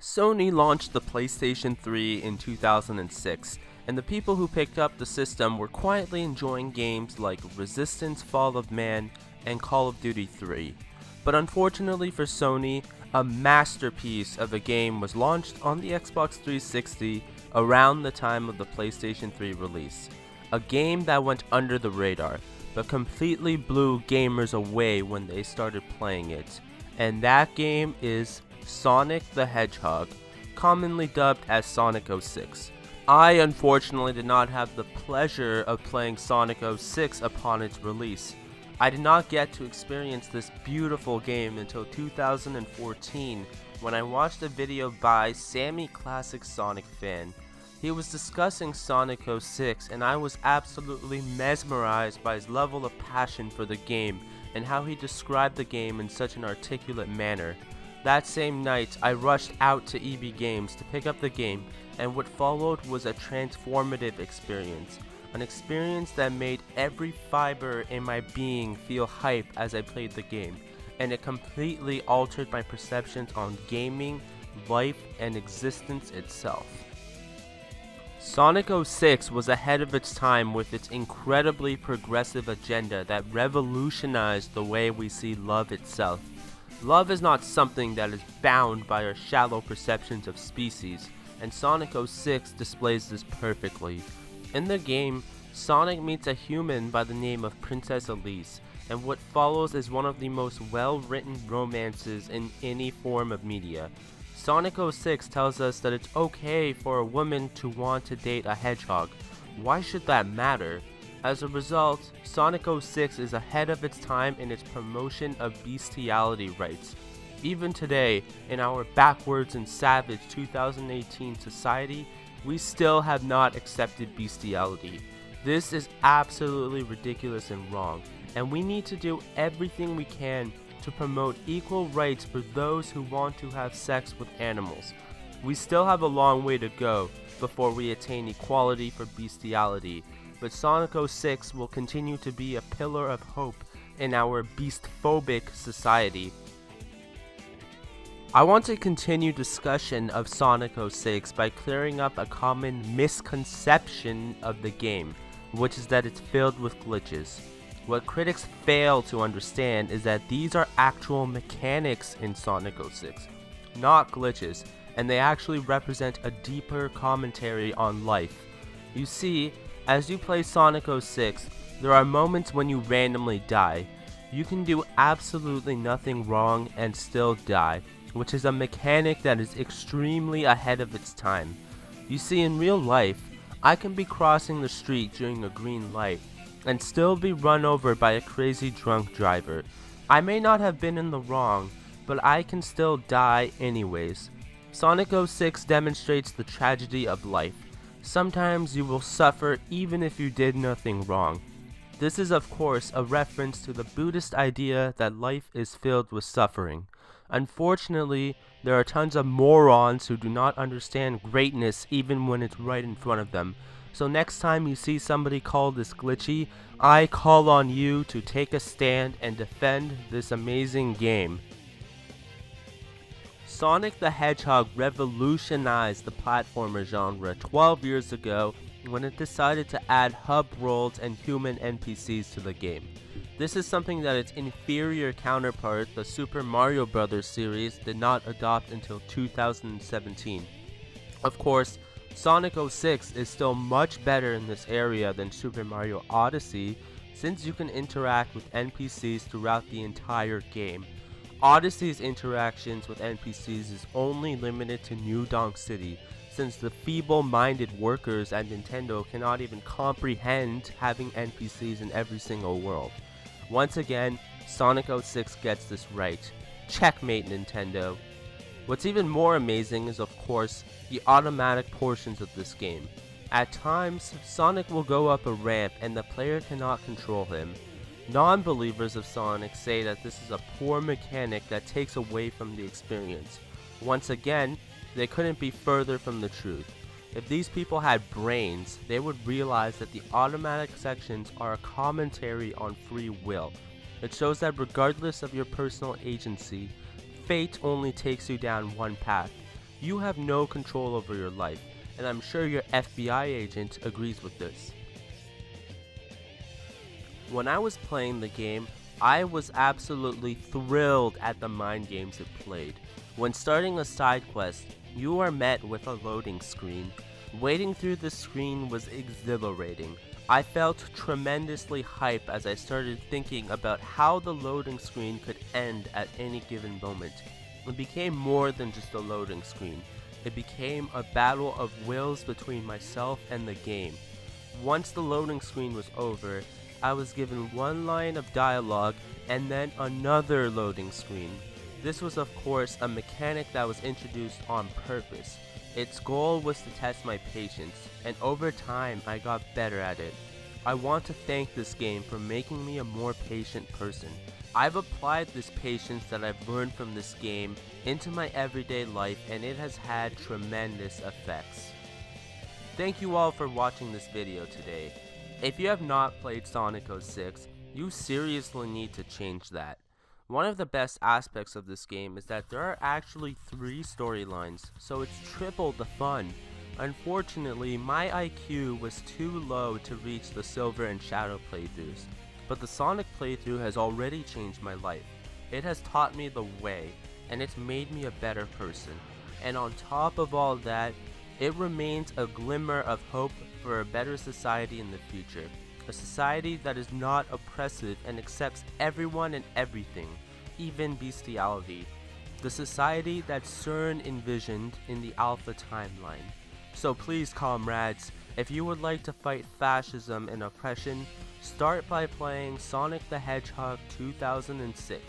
Sony launched the PlayStation 3 in 2006, and the people who picked up the system were quietly enjoying games like Resistance: Fall of Man and Call of Duty 3. But unfortunately for Sony, a masterpiece of a game was launched on the Xbox 360 around the time of the PlayStation 3 release. A game that went under the radar, but completely blew gamers away when they started playing it. And that game is Sonic the Hedgehog, commonly dubbed as Sonic 06. I unfortunately did not have the pleasure of playing Sonic 06 upon its release. I did not get to experience this beautiful game until 2014 when I watched a video by Sammy Classic Sonic Fan. He was discussing Sonic 06 and I was absolutely mesmerized by his level of passion for the game and how he described the game in such an articulate manner. That same night, I rushed out to EB Games to pick up the game, and what followed was a transformative experience. An experience that made every fiber in my being feel hype as I played the game, and it completely altered my perceptions on gaming, life, and existence itself. Sonic 06 was ahead of its time with its incredibly progressive agenda that revolutionized the way we see love itself. Love is not something that is bound by our shallow perceptions of species, and Sonic 06 displays this perfectly. In the game, Sonic meets a human by the name of Princess Elise, and what follows is one of the most well-written romances in any form of media. Sonic 06 tells us that it's okay for a woman to want to date a hedgehog. Why should that matter? As a result, Sonic 06 is ahead of its time in its promotion of bestiality rights. Even today, in our backwards and savage 2018 society, we still have not accepted bestiality. This is absolutely ridiculous and wrong, and we need to do everything we can to promote equal rights for those who want to have sex with animals. We still have a long way to go before we attain equality for bestiality, but Sonic 06 will continue to be a pillar of hope in our beast-phobic society. I want to continue discussion of Sonic 06 by clearing up a common misconception of the game, which is that it's filled with glitches. What critics fail to understand is that these are actual mechanics in Sonic 06, not glitches, and they actually represent a deeper commentary on life. You see, as you play Sonic 06, there are moments when you randomly die. You can do absolutely nothing wrong and still die, which is a mechanic that is extremely ahead of its time. You see, in real life, I can be crossing the street during a green light and still be run over by a crazy drunk driver. I may not have been in the wrong, but I can still die anyways. Sonic 06 demonstrates the tragedy of life. Sometimes you will suffer even if you did nothing wrong. This is of course a reference to the Buddhist idea that life is filled with suffering. Unfortunately, there are tons of morons who do not understand greatness even when it's right in front of them. So next time you see somebody call this glitchy, I call on you to take a stand and defend this amazing game. Sonic the Hedgehog revolutionized the platformer genre 12 years ago when it decided to add hub worlds and human NPCs to the game. This is something that its inferior counterpart, the Super Mario Bros. Series, did not adopt until 2017. Of course, Sonic 06 is still much better in this area than Super Mario Odyssey, since you can interact with NPCs throughout the entire game. Odyssey's interactions with NPCs is only limited to New Donk City, since the feeble-minded workers at Nintendo cannot even comprehend having NPCs in every single world. Once again, Sonic 06 gets this right. Checkmate, Nintendo. What's even more amazing is, of course, the automatic portions of this game. At times, Sonic will go up a ramp and the player cannot control him. Non-believers of Sonic say that this is a poor mechanic that takes away from the experience. Once again, they couldn't be further from the truth. If these people had brains, they would realize that the automatic sections are a commentary on free will. It shows that regardless of your personal agency, fate only takes you down one path. You have no control over your life, and I'm sure your FBI agent agrees with this. When I was playing the game, I was absolutely thrilled at the mind games it played. When starting a side quest, you are met with a loading screen. Waiting through the screen was exhilarating. I felt tremendously hype as I started thinking about how the loading screen could end at any given moment. It became more than just a loading screen. It became a battle of wills between myself and the game. Once the loading screen was over, I was given one line of dialogue and then another loading screen. This was of course a mechanic that was introduced on purpose. Its goal was to test my patience, and over time I got better at it. I want to thank this game for making me a more patient person. I've applied this patience that I've learned from this game into my everyday life, and it has had tremendous effects. Thank you all for watching this video today. If you have not played Sonic 06, you seriously need to change that. One of the best aspects of this game is that there are actually 3 storylines, so it's triple the fun. Unfortunately, my IQ was too low to reach the Silver and Shadow playthroughs, but the Sonic playthrough has already changed my life. It has taught me the way, and it's made me a better person. And on top of all that, it remains a glimmer of hope for a better society in the future. A society that is not oppressive and accepts everyone and everything, even bestiality. The society that CERN envisioned in the Alpha timeline. So please, comrades, if you would like to fight fascism and oppression, start by playing Sonic the Hedgehog 2006.